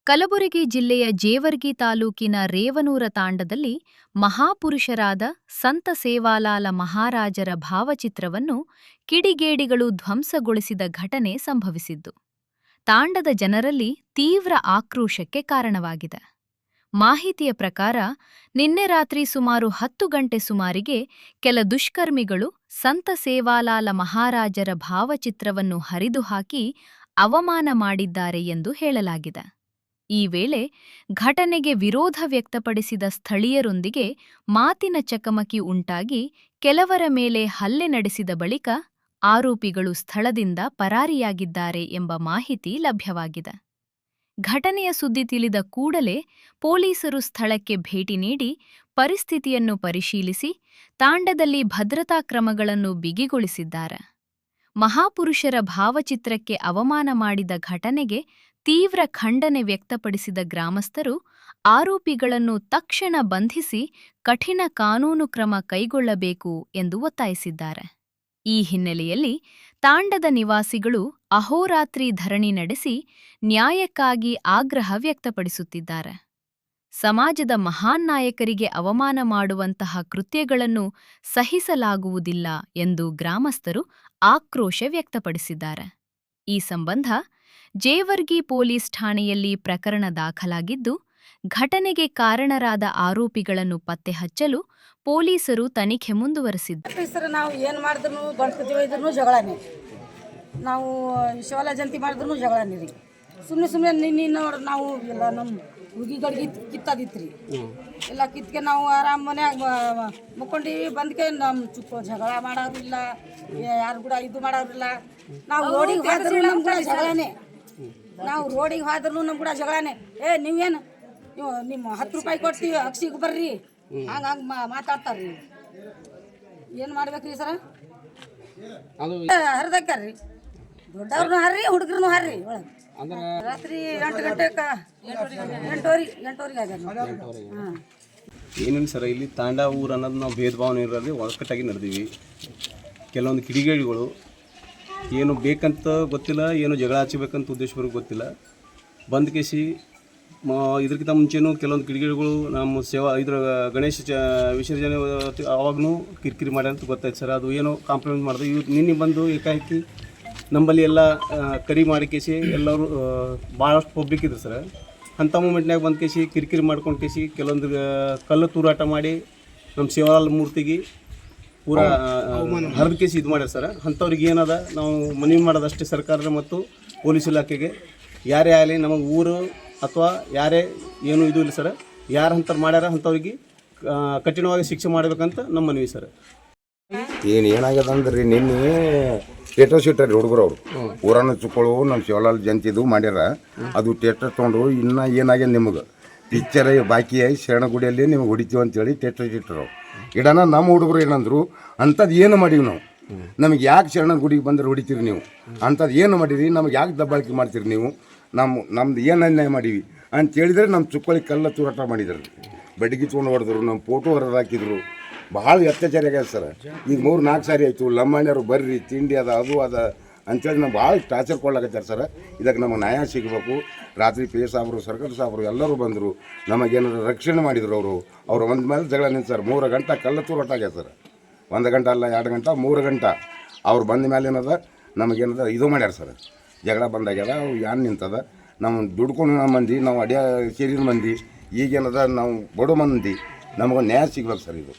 ಕಲಬುರಗಿ ಜಿಲ್ಲೆಯ ಜೇವರ್ಗಿ ತಾಲೂಕಿನ ರೇವನೂರ ತಾಂಡದಲ್ಲಿ ಮಹಾಪುರುಷರಾದ ಸಂತ ಸೇವಾಲಾಲ ಮಹಾರಾಜರ ಭಾವಚಿತ್ರವನ್ನು ಕಿಡಿಗೇಡಿಗಳು ಧ್ವಂಸಗೊಳಿಸಿದ ಘಟನೆ ಸಂಭವಿಸಿದ್ದು, ತಾಂಡದ ಜನರಲ್ಲಿ ತೀವ್ರ ಆಕ್ರೋಶಕ್ಕೆ ಕಾರಣವಾಗಿದೆ. ಮಾಹಿತಿಯ ಪ್ರಕಾರ ನಿನ್ನೆ ರಾತ್ರಿ ಸುಮಾರು 10 ಗಂಟೆ ಸುಮಾರಿಗೆ ಕೆಲ ದುಷ್ಕರ್ಮಿಗಳು ಸಂತ ಸೇವಾಲಾಲ ಮಹಾರಾಜರ ಭಾವಚಿತ್ರವನ್ನು ಹರಿದು ಹಾಕಿ ಅವಮಾನ ಮಾಡಿದ್ದಾರೆ ಎಂದು ಹೇಳಲಾಗಿದೆ. ಈ ವೇಳೆ ಘಟನೆಗೆ ವಿರೋಧ ವ್ಯಕ್ತಪಡಿಸಿದ ಸ್ಥಳೀಯರೊಂದಿಗೆ ಮಾತಿನ ಚಕಮಕಿ ಉಂಟಾಗಿ ಕೆಲವರ ಮೇಲೆ ಹಲ್ಲೆ ನಡೆಸಿದ ಬಳಿಕ ಆರೋಪಿಗಳು ಸ್ಥಳದಿಂದ ಪರಾರಿಯಾಗಿದ್ದಾರೆ ಎಂಬ ಮಾಹಿತಿ ಲಭ್ಯವಾಗಿದೆ. ಘಟನೆಯ ಸುದ್ದಿ ತಿಳಿದ ಕೂಡಲೇ ಪೊಲೀಸರು ಸ್ಥಳಕ್ಕೆ ಭೇಟಿ ನೀಡಿ ಪರಿಸ್ಥಿತಿಯನ್ನು ಪರಿಶೀಲಿಸಿ ತಾಂಡದಲ್ಲಿ ಭದ್ರತಾ ಕ್ರಮಗಳನ್ನು ಬಿಗಿಗೊಳಿಸಿದ್ದಾರೆ. ಮಹಾಪುರುಷರ ಭಾವಚಿತ್ರಕ್ಕೆ ಅವಮಾನ ಮಾಡಿದ ಘಟನೆಗೆ ತೀವ್ರ ಖಂಡನೆ ವ್ಯಕ್ತಪಡಿಸಿದ ಗ್ರಾಮಸ್ಥರು ಆರೋಪಿಗಳನ್ನು ತಕ್ಷಣ ಬಂಧಿಸಿ ಕಠಿಣ ಕಾನೂನು ಕ್ರಮ ಕೈಗೊಳ್ಳಬೇಕು ಎಂದು ಒತ್ತಾಯಿಸಿದ್ದಾರೆ. ಈ ಹಿನ್ನೆಲೆಯಲ್ಲಿ ತಾಂಡದ ನಿವಾಸಿಗಳು ಅಹೋರಾತ್ರಿ ಧರಣಿ ನಡೆಸಿ ನ್ಯಾಯಕ್ಕಾಗಿ ಆಗ್ರಹ ವ್ಯಕ್ತಪಡಿಸುತ್ತಿದ್ದಾರೆ. ಸಮಾಜದ ಮಹಾನ್ ನಾಯಕರಿಗೆ ಅವಮಾನ ಮಾಡುವಂತಹ ಕೃತ್ಯಗಳನ್ನು ಸಹಿಸಲಾಗುವುದಿಲ್ಲ ಎಂದು ಗ್ರಾಮಸ್ಥರು ಆಕ್ರೋಶ ವ್ಯಕ್ತಪಡಿಸಿದ್ದಾರೆ. ಈ ಸಂಬಂಧ ಜೇವರ್ಗಿ ಪೊಲೀಸ್ ಠಾಣೆಯಲ್ಲಿ ಪ್ರಕರಣ ದಾಖಲಾಗಿದ್ದು, ಘಟನೆಗೆ ಕಾರಣರಾದ ಆರೋಪಿಗಳನ್ನು ಪತ್ತೆ ಹಚ್ಚಲು ಪೊಲೀಸರು ತನಿಖೆ ಮುಂದುವರೆಸಿದ್ದಾರೆ. ನಾವು ಏನು ಮಾಡಿದ್ರು ಗಣಪತಿ ಒಯ್ದ್ರೂ ಜಗಳನೇ, ನಾವು ಶಿವಾಲ ಜಯಂತಿ ಮಾಡಿದ್ರು ಜಗಳನೇ ರೀ. ಸುಮ್ಮನೆ ನಿನ್ನೆ ನೋಡಿ ನಾವು ಎಲ್ಲ ನಮ್ಮ ಹುಡುಗಿಗಳಿಗೆ ಕಿತ್ತದಿತ್ರಿ, ಎಲ್ಲ ಕಿತ್ಕೆ ನಾವು ಆರಾಮ್ ಮನ್ಯಾಗ ಮುಕ್ಕೊಂಡೀವಿ. ಬಂದ್ಕೆ ನಮ್ಮ ಚುಕ್ಕ ಜಗಳ ಮಾಡೋರಿಲ್ಲ, ಯಾರು ಕೂಡ ಇದು ಮಾಡೋರಿಲ್ಲ. ನಾವು ರೋಡಿಗೆ ಹೋದ್ರೂ ನಮ್ಮ ಕೂಡ ಜಗಳನೇ, ನಾವು ರೋಡಿಗೆ ಹೋದ್ರೂ ನಮ್ಮ ಕೂಡ ಜಗಳನೇ. ನೀವೇನು ನೀವು ನಿಮ್ಮ 10 ರೂಪಾಯಿ ಕೊಡ್ತೀವಿ ಅಕ್ಷಿಗೆ ಬರ್ರಿ, ಹಂಗೆ ಮಾತಾಡ್ತಾರ್ರಿ. ಏನು ಮಾಡ್ಬೇಕ್ರಿ ಸರ? ಹರಿದಕ್ಕಾರ್ರಿ, ದೊಡ್ಡವ್ರನ್ನೂ ಹರ್ರಿ ಹುಡುಗರನ್ನೂ ಹರ್ರಿ. ಒಳಗೆ ರಾತ್ರಿ 8 ಗಂಟೆಗೆ 8:30 ಆಗ್ಯದ. ಏನೇನು ಸರ, ಇಲ್ಲಿ ತಾಂಡ ಊರು ಅನ್ನೋದು ನಾವು ಭೇದ ಭಾವನೆ ಇರೋದು ಒಕ್ಕಟ್ಟಾಗಿ ನಡೆದೀವಿ. ಕೆಲವೊಂದು ಕಿಡಿಗೇಡಿಗಳು ಏನು ಬೇಕಂತ ಗೊತ್ತಿಲ್ಲ, ಏನು ಜಗಳ ಹಚ್ಚಬೇಕಂತ ಉದ್ದೇಶವರೆಗೂ ಗೊತ್ತಿಲ್ಲ, ಬಂದ್ ಕೇಸಿ ಇದಕ್ಕಿಂತ ಮುಂಚೆನೂ ಕೆಲವೊಂದು ಕಿಡಿಗೇಡಿಗಳು ನಮ್ಮ ಇದ್ರ ಗಣೇಶ ವಿಸರ್ಜನೆ ಅವಾಗೂ ಕಿರಿಕಿರಿ ಮಾಡ್ಯಾರ ಅಂತ ಗೊತ್ತಾಯ್ತು ಸರ್. ಅದು ಏನೋ ಕಾಂಪ್ರಮೈಸ್ ಮಾಡಿದೆ. ಇವ್ರು ನಿನ್ನೆ ಬಂದು ಏಕಾಏಕಿ ನಂಬಲ್ಲಿ ಎಲ್ಲ ಕರಿ ಮಾಡಿ ಕೇಸಿ ಎಲ್ಲರೂ ಭಾಳಷ್ಟು ಪಬ್ಲಿಕ್ ಇದ್ರು ಸರ್. ಅಂಥ ಮೂಮೆಂಟ್ನಾಗ ಬಂದು ಕೇಸಿ ಕಿರಿಕಿರಿ ಮಾಡ್ಕೊಂಡು ಕೇಸಿ ಕೆಲವೊಂದು ಕಲ್ಲು ತೂರಾಟ ಮಾಡಿ ನಮ್ಮ ಶಿವಲಾಲ್ ಮೂರ್ತಿಗೆ ಪೂರಾ ಹರಿದ ಕೇಸಿ ಇದು ಮಾಡ್ಯಾರ ಸರ್. ಅಂಥವ್ರಿಗೆ ಏನದ ನಾವು ಮನವಿ ಮಾಡೋದಷ್ಟೇ ಸರ್ಕಾರದ ಮತ್ತು ಪೊಲೀಸ್ ಇಲಾಖೆಗೆ, ಯಾರೇ ಆಗಲಿ ನಮಗೆ ಊರು ಅಥವಾ ಯಾರೇ ಏನು ಇದು ಇಲ್ಲ ಸರ್, ಯಾರು ಅಂಥವ್ರು ಮಾಡ್ಯಾರ ಅಂಥವ್ರಿಗೆ ಕಠಿಣವಾಗಿ ಶಿಕ್ಷೆ ಮಾಡಬೇಕಂತ ನಮ್ಮ ಮನವಿ ಸರ್. ಏನಾಗ್ಯದ ಅಂದ್ರೆ ನಿನ್ನೆ ಥಿಯೇಟರ್ ಶೀಟರ್ ಹುಡುಗರು ಅವರು ಊರನ್ನ ಚುಕ್ಕಳು ನಮ್ಮ ಶಿವಲಾಲ್ ಜಯಂತಿದು ಮಾಡ್ಯಾರ. ಅದು ಥಿಯೇಟರ್ ತೊಗೊಂಡು ಇನ್ನೂ ಏನಾಗ್ಯದ ನಿಮಗೆ ಪಿಕ್ಚರ್ ಬಾಕಿಯಾಗಿ ಶರಣಗುಡಿಯಲ್ಲಿ ನಿಮಗೆ ಹೊಡಿತೀವಿ ಅಂತೇಳಿ ಥಿಯೇಟರ್ ಶೀಟರು ಇಡೋಣ. ನಮ್ಮ ಹುಡುಗರು ಏನಂದ್ರು, ಅಂಥದ್ದು ಏನು ಮಾಡೀವಿ ನಾವು, ನಮಗೆ ಯಾಕೆ ಶರಣ ಗುಡಿಗೆ ಬಂದ್ರೆ ಹೊಡಿತೀರಿ ನೀವು, ಅಂಥದ್ದು ಏನು ಮಾಡಿರಿ, ನಮಗೆ ಯಾಕೆ ದಬ್ಬಾಳಿಕೆ ಮಾಡ್ತೀರಿ ನೀವು, ನಮ್ದು ಏನು ಅನ್ಯಾಯ ಮಾಡೀವಿ ಅಂತ ಹೇಳಿದರೆ ನಮ್ಮ ಚುಕ್ಕಳಿಗೆ ಕಲ್ಲ ತೂರಾಟ ಮಾಡಿದ್ರು, ಬಡ್ಡಿಗೆ ತೊಗೊಂಡು ಹೊಡೆದ್ರು, ನಮ್ಮ ಫೋಟೋ ಹೊರದು ಹಾಕಿದ್ರು. ಭಾಳ ಅತ್ಯಾಚಾರ ಆಗ್ಯದ ಸರ್. ಈಗ 3-4 ಸಾರಿ ಆಯಿತು. ಲಮ್ಮಣ್ಯರು ಬರ್ರಿ ತಿಂಡಿ ಅದ ಅದು ಅದ ಅಂಥೇಳಿ ನಾವು ಭಾಳ ಟಾರ್ಚರ್ ಕೊಡ್ಲಾಕತ್ತಾರೆ ಸರ್. ಇದಕ್ಕೆ ನಮಗೆ ನ್ಯಾಯ ಸಿಗಬೇಕು. ರಾತ್ರಿ ಪಿ ಸಾಬ್ರು ಸರ್ಕಾರ ಸಾಬ್ರು ಎಲ್ಲರೂ ಬಂದರು, ನಮಗೇನಾದ್ರು ರಕ್ಷಣೆ ಮಾಡಿದ್ರು. ಅವರು ಒಂದು ಮೇಲೆ ಜಗಳ ನಿಂತಾರೆ. 3 ಗಂಟೆ ಕಲ್ಲ ತೂರಾಟ ಆಗ್ಯದ ಸರ್. 1 ಗಂಟೆ ಅಲ್ಲ, 2 ಗಂಟೆ 3 ಗಂಟೆ ಅವ್ರು ಬಂದ ಮೇಲೆ ಏನದ ನಮಗೇನದ ಇದು ಮಾಡ್ಯಾರ ಸರ್. ಜಗಳ ಬಂದಾಗ್ಯದ, ಅವು ಯಾನ್ ನಿಂತದ. ನಾವು ದುಡ್ಕೊಂಡು ಮಂದಿ, ನಾವು ಅಡಿಯ ಸೇರಿದ ಮಂದಿ, ಈಗೇನದ ನಾವು ಬಡ ಮಂದಿ, ನಮಗೊಂದು ನ್ಯಾಯ ಸಿಗ್ಬೇಕು ಸರ್. ಇದು